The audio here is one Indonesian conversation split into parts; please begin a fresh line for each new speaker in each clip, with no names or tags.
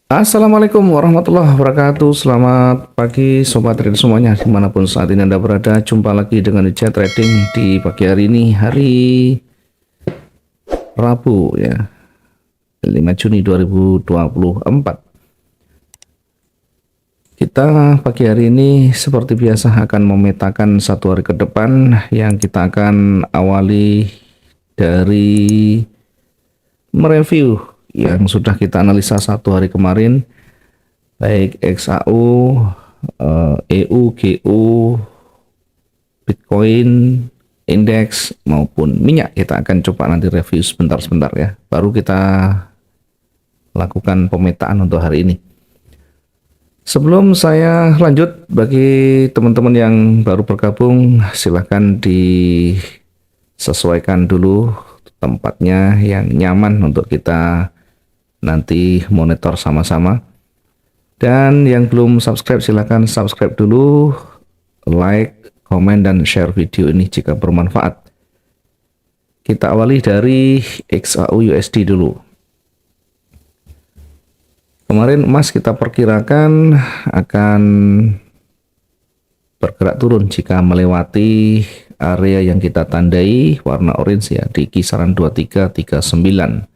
Assalamualaikum warahmatullahi wabarakatuh. Selamat pagi sobat trader semuanya dimanapun saat ini Anda berada. Jumpa lagi dengan Chat Trading di pagi hari ini, hari Rabu ya, 5 Juni 2024. Kita pagi hari ini seperti biasa akan memetakan satu hari ke depan yang kita akan awali dari mereview yang sudah kita analisa satu hari kemarin, baik XAU, EU, GU, Bitcoin, indeks maupun minyak. Kita akan coba nanti review sebentar-sebentar ya. Baru kita lakukan pemetaan untuk hari ini. Sebelum saya lanjut, bagi teman-teman yang baru bergabung, silahkan disesuaikan dulu tempatnya yang nyaman untuk kita nanti monitor sama-sama. Dan yang belum subscribe silahkan subscribe dulu, like, komen, dan share video ini jika bermanfaat. Kita awali dari XAU USD dulu. Kemarin emas kita perkirakan akan bergerak turun jika melewati area yang kita tandai warna orange ya di kisaran 2339.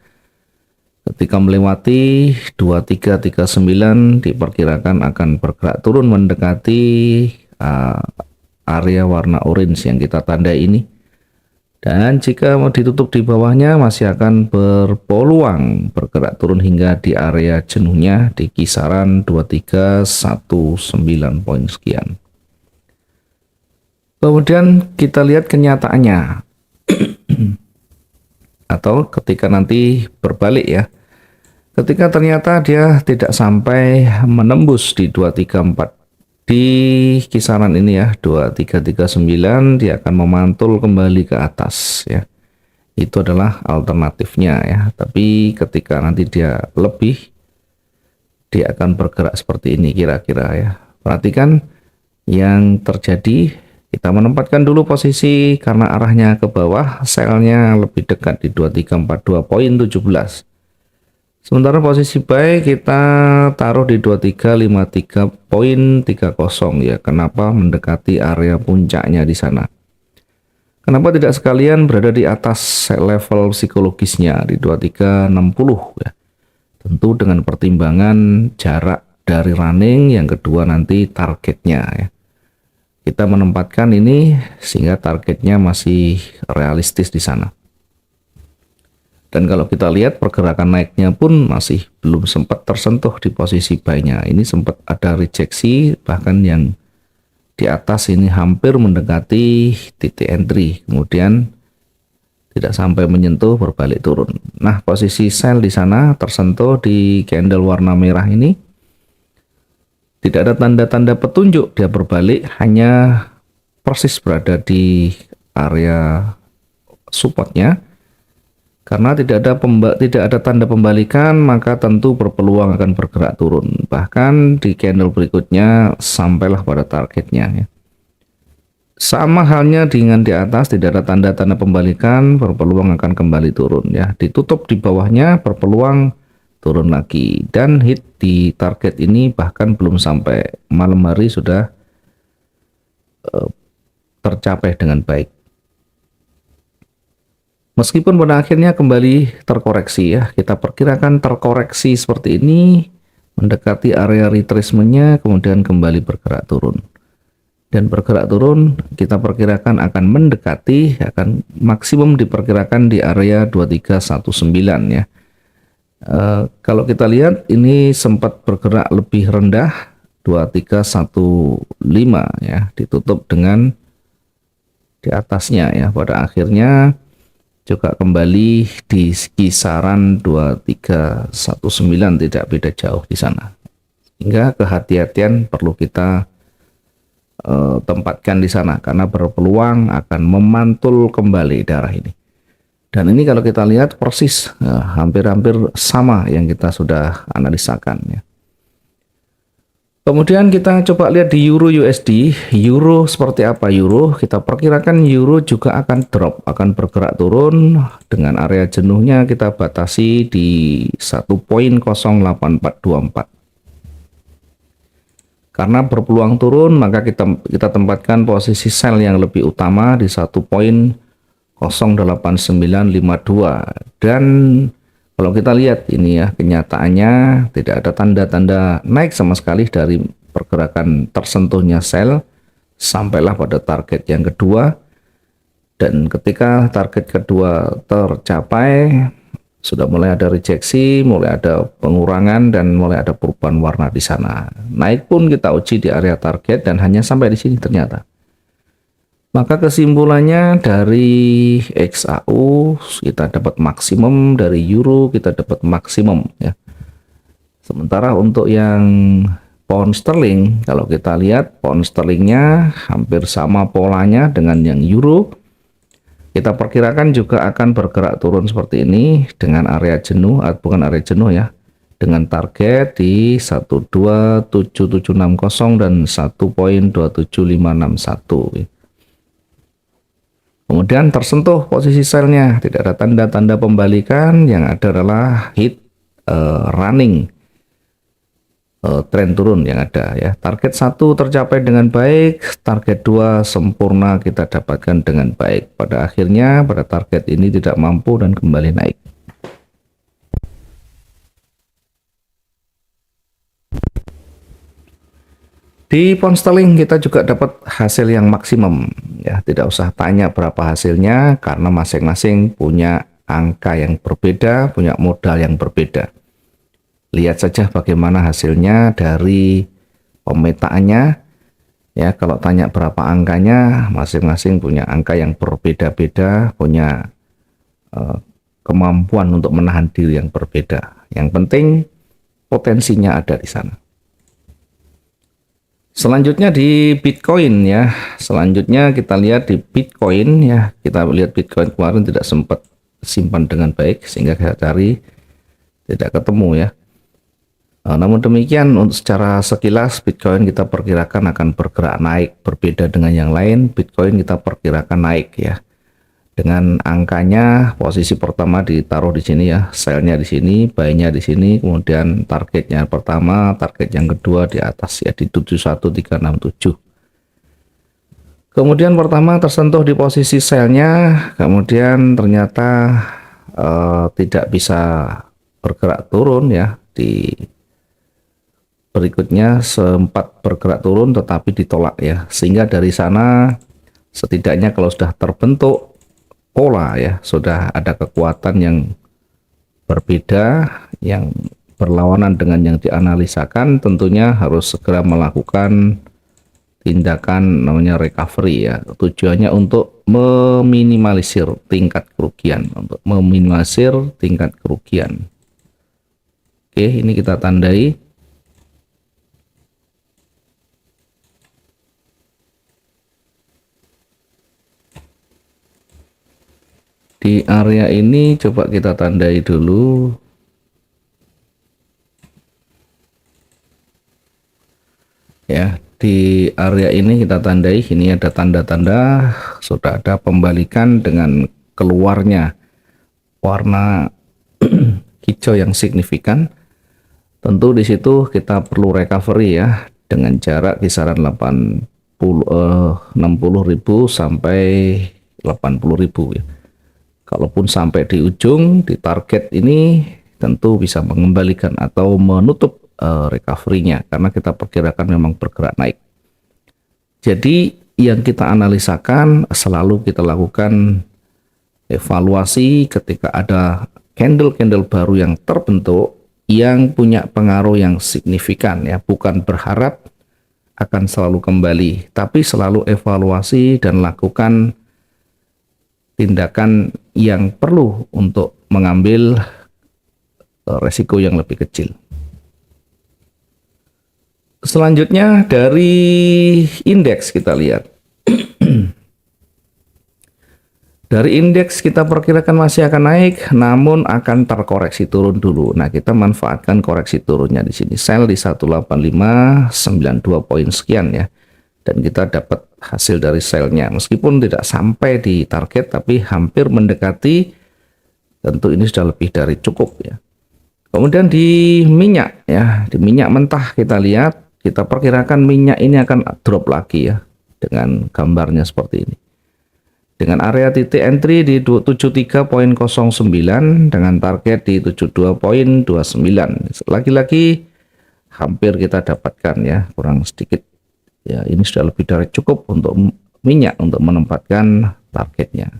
Ketika melewati 2339 diperkirakan akan bergerak turun mendekati area warna orange yang kita tandai ini. Dan jika mau ditutup di bawahnya masih akan berpeluang bergerak turun hingga di area jenuhnya di kisaran 2319 poin sekian. Kemudian kita lihat kenyataannya atau ketika nanti berbalik ya. Ketika ternyata dia tidak sampai menembus di 234 di kisaran ini ya 2339, dia akan memantul kembali ke atas ya. Itu adalah alternatifnya ya. Tapi ketika nanti dia lebih, dia akan bergerak seperti ini kira-kira ya. Perhatikan yang terjadi. Kita menempatkan dulu posisi karena arahnya ke bawah, selnya lebih dekat di 2342.17. Sementara posisi buy kita taruh di 2353.30 ya. Kenapa? Mendekati area puncaknya di sana. Kenapa tidak sekalian berada di atas level psikologisnya di 2360 ya. Tentu dengan pertimbangan jarak dari running, yang kedua nanti targetnya ya. Kita menempatkan ini sehingga targetnya masih realistis di sana. Dan kalau kita lihat pergerakan naiknya pun masih belum sempat tersentuh di posisi buy-nya. Ini sempat ada rejeksi, bahkan yang di atas ini hampir mendekati titik entry. Kemudian tidak sampai menyentuh, berbalik turun. Nah, posisi sell di sana tersentuh di candle warna merah ini. Tidak ada tanda-tanda petunjuk dia berbalik, hanya persis berada di area supportnya. Karena tidak ada tanda pembalikan, maka tentu berpeluang akan bergerak turun. Bahkan di candle berikutnya sampailah pada targetnya ya. Sama halnya dengan di atas, tidak ada tanda-tanda pembalikan, berpeluang akan kembali turun ya. Ditutup di bawahnya, berpeluang turun lagi. Dan hit di target ini bahkan belum sampai malam hari sudah tercapai dengan baik. Meskipun pada akhirnya kembali terkoreksi ya, kita perkirakan terkoreksi seperti ini, mendekati area retracement-nya, kemudian kembali bergerak turun. Dan bergerak turun kita perkirakan akan mendekati, akan maksimum diperkirakan di area 2319 ya. Kalau kita lihat ini sempat bergerak lebih rendah 2315 ya, ditutup dengan di atasnya ya, pada akhirnya juga kembali di kisaran 2319, tidak beda jauh di sana. Sehingga kehati-hatian perlu kita tempatkan di sana karena berpeluang akan memantul kembali darah ini. Dan ini kalau kita lihat persis hampir-hampir sama yang kita sudah analisakan ya. Kemudian kita coba lihat di Euro USD. Euro seperti apa Euro? Kita perkirakan Euro juga akan drop, akan bergerak turun dengan area jenuhnya kita batasi di 1.08424. Karena berpeluang turun, maka kita tempatkan posisi sell yang lebih utama di 1.08952. Dan kalau kita lihat ini ya, kenyataannya tidak ada tanda-tanda naik sama sekali dari pergerakan tersentuhnya sell sampailah pada target yang kedua. Dan ketika target kedua tercapai, sudah mulai ada rejeksi, mulai ada pengurangan, dan mulai ada perubahan warna di sana. Naik pun kita uji di area target dan hanya sampai di sini ternyata. Maka kesimpulannya dari XAU kita dapat maksimum, dari Euro kita dapat maksimum ya. Sementara untuk yang pound sterling, kalau kita lihat pound sterlingnya hampir sama polanya dengan yang Euro. Kita perkirakan juga akan bergerak turun seperti ini dengan area jenuh, bukan area jenuh ya, dengan target di 127.760 dan 1.27561 ya. Kemudian tersentuh posisi sellnya, tidak ada tanda-tanda pembalikan, yang ada adalah hit running tren turun yang ada ya. Target 1 tercapai dengan baik, target 2 sempurna kita dapatkan dengan baik. Pada akhirnya pada target ini tidak mampu dan kembali naik. Di pound sterling kita juga dapat hasil yang maksimum ya, tidak usah tanya berapa hasilnya karena masing-masing punya angka yang berbeda, punya modal yang berbeda. Lihat saja bagaimana hasilnya dari pemetaannya ya. Kalau tanya berapa angkanya, masing-masing punya angka yang berbeda-beda, punya kemampuan untuk menahan diri yang berbeda. Yang penting potensinya ada di sana. Selanjutnya di Bitcoin ya. Selanjutnya kita lihat di Bitcoin ya. Kita lihat Bitcoin kemarin tidak sempat simpan dengan baik sehingga kita cari tidak ketemu ya. Namun demikian untuk secara sekilas Bitcoin kita perkirakan akan bergerak naik, berbeda dengan yang lain. Bitcoin kita perkirakan naik ya. Dengan angkanya posisi pertama ditaruh di sini ya, sell-nya di sini, buy-nya di sini, kemudian targetnya pertama, target yang kedua di atas ya di 71367. Kemudian pertama tersentuh di posisi sell-nya, kemudian ternyata tidak bisa bergerak turun ya. Di berikutnya sempat bergerak turun tetapi ditolak ya, sehingga dari sana setidaknya kalau sudah terbentuk pola ya, sudah ada kekuatan yang berbeda yang berlawanan dengan yang dianalisakan, tentunya harus segera melakukan tindakan namanya recovery ya. Tujuannya untuk meminimalisir tingkat kerugian, Oke, ini kita tandai. Di area ini coba kita tandai dulu. Ya, di area ini kita tandai, ini ada tanda-tanda sudah ada pembalikan dengan keluarnya warna hijau yang signifikan. Tentu di situ kita perlu recovery ya dengan jarak kisaran 60.000 sampai 80.000 ya. Kalaupun sampai di ujung di target ini tentu bisa mengembalikan atau menutup recovery-nya karena kita perkirakan memang bergerak naik. Jadi yang kita analisakan selalu kita lakukan evaluasi ketika ada candle-candle baru yang terbentuk yang punya pengaruh yang signifikan ya, bukan berharap akan selalu kembali, tapi selalu evaluasi dan lakukan tindakan yang perlu untuk mengambil resiko yang lebih kecil. Selanjutnya dari indeks kita lihat. Dari indeks kita perkirakan masih akan naik, namun akan terkoreksi turun dulu. Nah, kita manfaatkan koreksi turunnya di sini. Sell di 18592 poin sekian ya. Dan kita dapat hasil dari sell-nya. Meskipun tidak sampai di target, tapi hampir mendekati. Tentu ini sudah lebih dari cukup ya. Kemudian di minyak ya, di minyak mentah kita lihat, kita perkirakan minyak ini akan drop lagi ya. Dengan gambarnya seperti ini. Dengan area titik entry di 73.09 dengan target di 72.29. Lagi-lagi hampir kita dapatkan ya, kurang sedikit. Ya, ini sudah lebih dari cukup untuk minyak untuk menempatkan targetnya.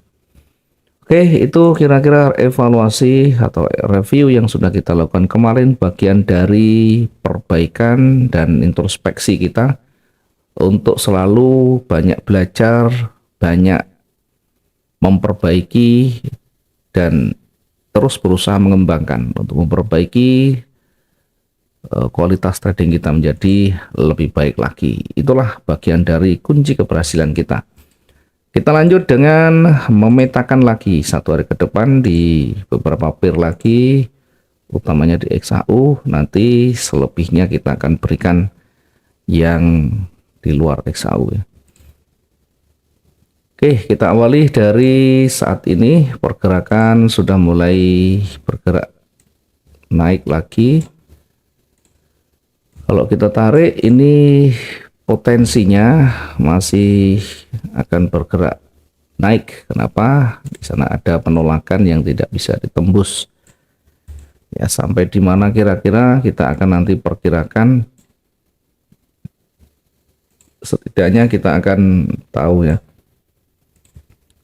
Oke, itu kira-kira evaluasi atau review yang sudah kita lakukan kemarin, bagian dari perbaikan dan introspeksi kita untuk selalu banyak belajar, banyak memperbaiki dan terus berusaha mengembangkan untuk memperbaiki kualitas trading kita menjadi lebih baik lagi. Itulah bagian dari kunci keberhasilan kita. Kita lanjut dengan memetakan lagi satu hari ke depan di beberapa pair lagi, utamanya di XAU. Nanti selebihnya kita akan berikan yang di luar XAU ya. Oke, kita awali dari saat ini pergerakan sudah mulai bergerak naik lagi. Kalau kita tarik ini potensinya masih akan bergerak naik. Kenapa? Di sana ada penolakan yang tidak bisa ditembus. Ya, sampai di mana kira-kira kita akan nanti perkirakan. Setidaknya kita akan tahu ya.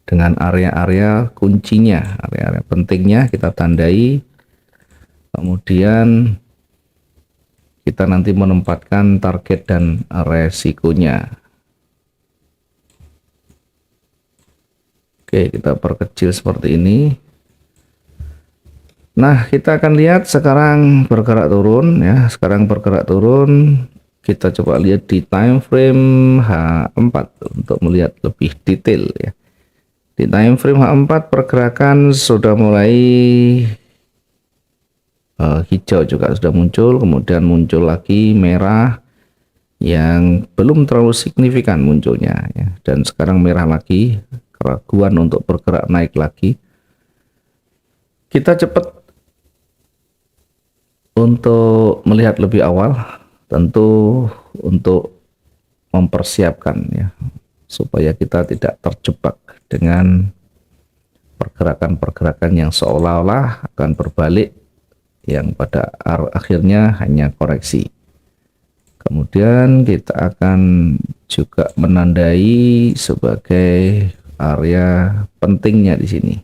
Dengan area-area kuncinya, area-area pentingnya kita tandai, kemudian kita nanti menempatkan target dan resikonya. Oke, kita perkecil seperti ini. Nah, kita akan lihat sekarang bergerak turun ya, sekarang bergerak turun. Kita coba lihat di time frame H4 untuk melihat lebih detail ya. Di time frame H4 pergerakan sudah mulai hijau juga sudah muncul, kemudian muncul lagi merah yang belum terlalu signifikan munculnya ya. Dan sekarang merah lagi, keraguan untuk bergerak naik lagi. Kita cepat untuk melihat lebih awal, tentu untuk mempersiapkan ya, supaya kita tidak terjebak dengan pergerakan-pergerakan yang seolah-olah akan berbalik yang pada akhirnya hanya koreksi. Kemudian kita akan juga menandai sebagai area pentingnya di sini.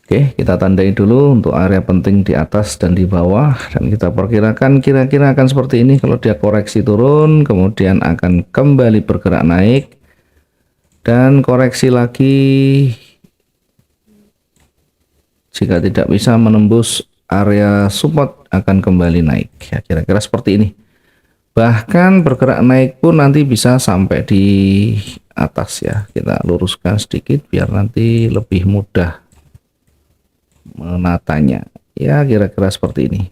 Oke, kita tandai dulu untuk area penting di atas dan di bawah, dan kita perkirakan kira-kira akan seperti ini. Kalau dia koreksi turun, kemudian akan kembali bergerak naik dan koreksi lagi. Jika tidak bisa menembus area support akan kembali naik ya, kira-kira seperti ini. Bahkan bergerak naik pun nanti bisa sampai di atas ya. Kita luruskan sedikit biar nanti lebih mudah menatanya ya, kira-kira seperti ini.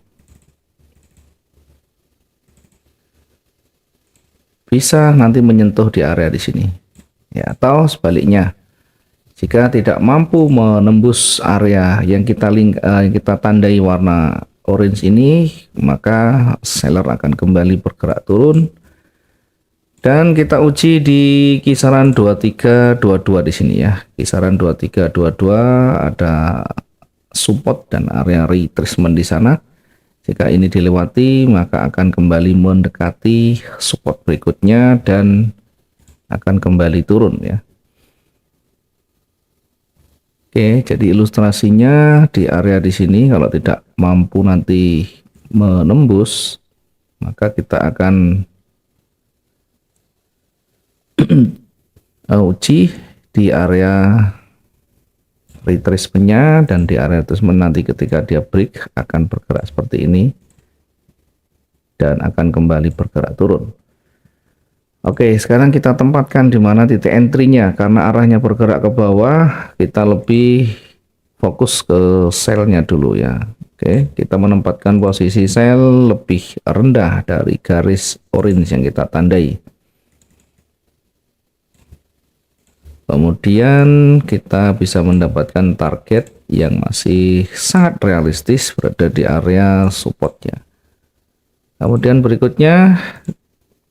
Bisa nanti menyentuh di area di sini ya, atau sebaliknya jika tidak mampu menembus area yang kita tandai warna orange ini, maka seller akan kembali bergerak turun. Dan kita uji di kisaran 2322 di sini ya. Kisaran 2322 ada support dan area retracement di sana. Jika ini dilewati, maka akan kembali mendekati support berikutnya dan akan kembali turun ya. Oke, jadi ilustrasinya di area di sini kalau tidak mampu nanti menembus, maka kita akan uji di area retracement-nya, dan di area retracement nanti ketika dia break akan bergerak seperti ini dan akan kembali bergerak turun. Oke, sekarang kita tempatkan di mana titik entry-nya. Karena arahnya bergerak ke bawah, kita lebih fokus ke selnya dulu ya. Oke, kita menempatkan posisi sel lebih rendah dari garis orange yang kita tandai. Kemudian kita bisa mendapatkan target yang masih sangat realistis berada di area supportnya. Kemudian berikutnya,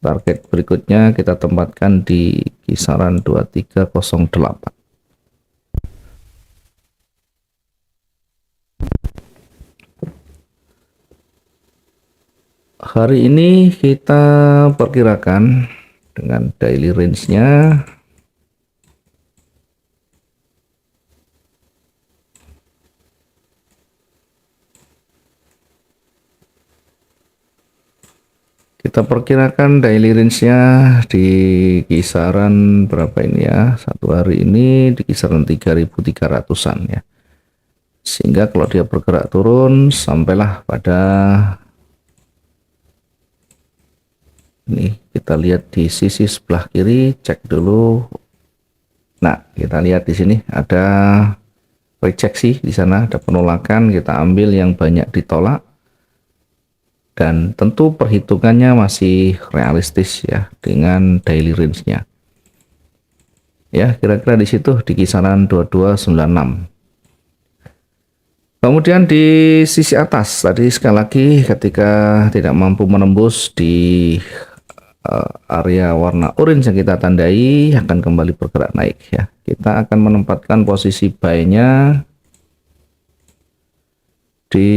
target berikutnya kita tempatkan di kisaran 2308. Hari ini kita perkirakan dengan daily range-nya kita perkirakan daily range-nya di kisaran berapa ini ya, satu hari ini di kisaran 3.300-an ya, sehingga kalau dia bergerak turun sampailah pada ini, kita lihat di sisi sebelah kiri, cek dulu. Nah, kita lihat di sini ada rejeksi, di sana ada penolakan, kita ambil yang banyak ditolak. Dan tentu perhitungannya masih realistis ya dengan daily range-nya. Ya, kira-kira di situ di kisaran 2296. Kemudian di sisi atas tadi sekali lagi ketika tidak mampu menembus di area warna orange yang kita tandai akan kembali bergerak naik ya. Kita akan menempatkan posisi buy-nya di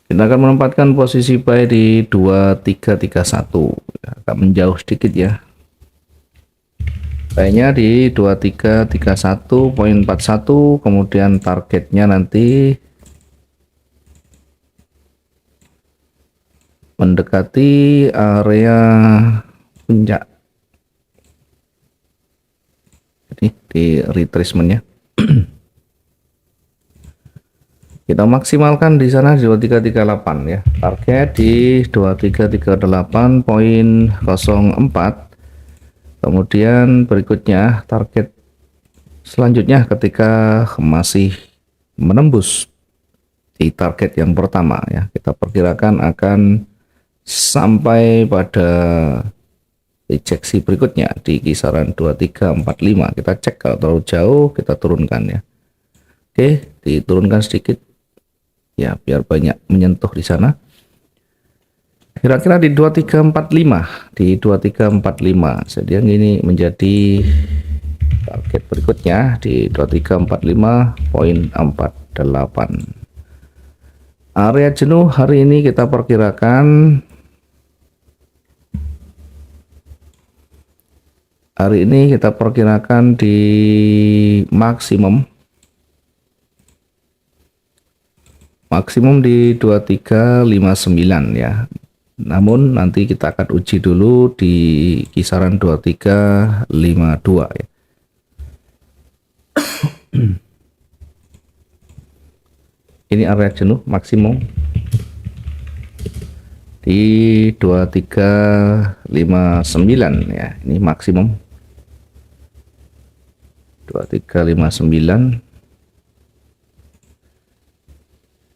kita akan menempatkan posisi buy di 2331 ya, agak menjauh sedikit ya. Buy-nya di 2331.41, kemudian targetnya nanti mendekati area puncak. Jadi di retracement-nya. Kita maksimalkan di sana di 2338 ya. Target di 2338.04. Kemudian berikutnya target selanjutnya ketika masih menembus di target yang pertama ya, kita perkirakan akan sampai pada rejeksi berikutnya di kisaran 2345. Kita cek kalau terlalu jauh kita turunkan ya. Oke, diturunkan sedikit ya biar banyak menyentuh di sana. Kira-kira di 2345, di 2345. Jadi yang ini menjadi target berikutnya di 2345.48. Area jenuh hari ini kita perkirakan di maksimum di 2359 ya. Namun nanti kita akan uji dulu di kisaran 2352 ya. Ini area jenuh maksimum di 2359 ya. Ini maksimum 2359.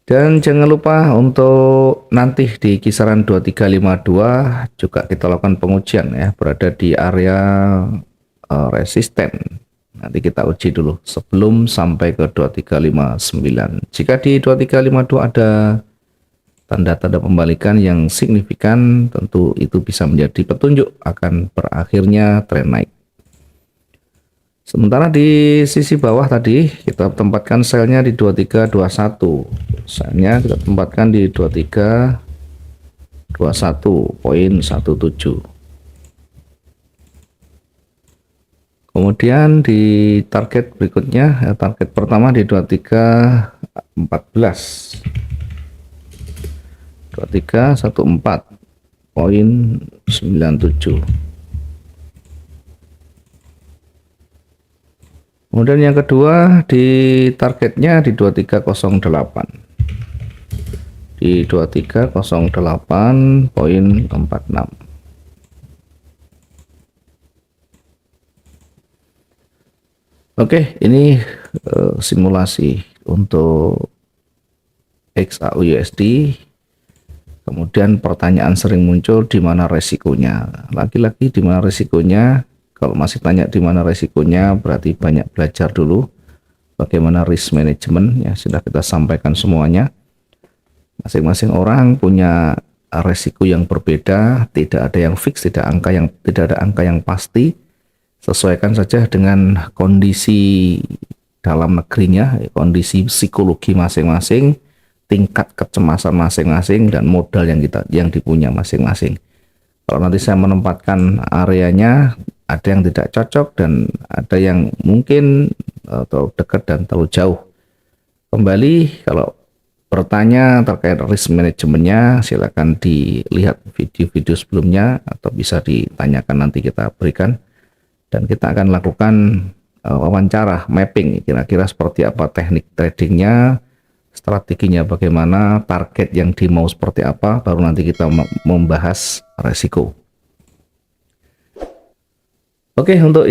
Dan jangan lupa untuk nanti di kisaran 2352 juga kita lakukan pengujian ya, berada di area resisten. Nanti kita uji dulu sebelum sampai ke 2359. Jika di 2352 ada tanda-tanda pembalikan yang signifikan, tentu itu bisa menjadi petunjuk akan berakhirnya tren naik. Sementara di sisi bawah tadi kita tempatkan selnya di 2321. Selnya kita tempatkan di 2321.17. Kemudian di target berikutnya, target pertama di 2314. 2314.97. Kemudian yang kedua di targetnya di 2308. Di 2308.46. Oke, ini simulasi untuk XAUUSD. Kemudian pertanyaan sering muncul, di mana resikonya? Lagi-lagi di mana resikonya? Kalau masih tanya di mana resikonya, berarti banyak belajar dulu bagaimana risk management, ya sudah kita sampaikan semuanya. Masing-masing orang punya resiko yang berbeda, tidak ada yang fix, tidak ada angka yang pasti. Sesuaikan saja dengan kondisi dalam negerinya, kondisi psikologi masing-masing, tingkat kecemasan masing-masing, dan modal yang dipunya masing-masing. Kalau nanti saya menempatkan areanya, ada yang tidak cocok dan ada yang mungkin terlalu dekat dan terlalu jauh. Kembali kalau bertanya terkait risk manajemennya, silakan dilihat video-video sebelumnya atau bisa ditanyakan, nanti kita berikan dan kita akan lakukan wawancara mapping kira-kira seperti apa teknik tradingnya, strateginya bagaimana, target yang dimau seperti apa, baru nanti kita membahas resiko. Oke, untuk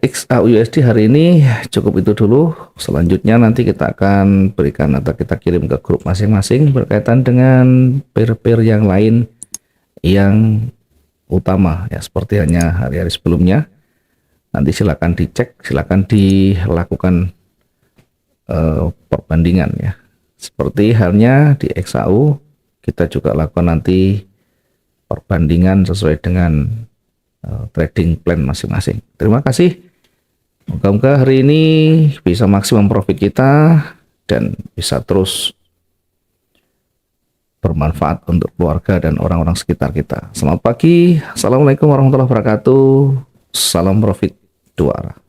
XAUUSD hari ini cukup itu dulu. Selanjutnya nanti kita akan berikan atau kita kirim ke grup masing-masing berkaitan dengan pair-pair yang lain yang utama, ya seperti hanya hari-hari sebelumnya. Nanti silakan dicek, silakan dilakukan perbandingan, ya. Seperti halnya di XAU, kita juga lakukan nanti perbandingan sesuai dengan trading plan masing-masing. Terima kasih. Moga-moga hari ini bisa maksimum profit kita dan bisa terus bermanfaat untuk keluarga dan orang-orang sekitar kita. Selamat pagi. Assalamualaikum warahmatullahi wabarakatuh. Salam profit dua arah.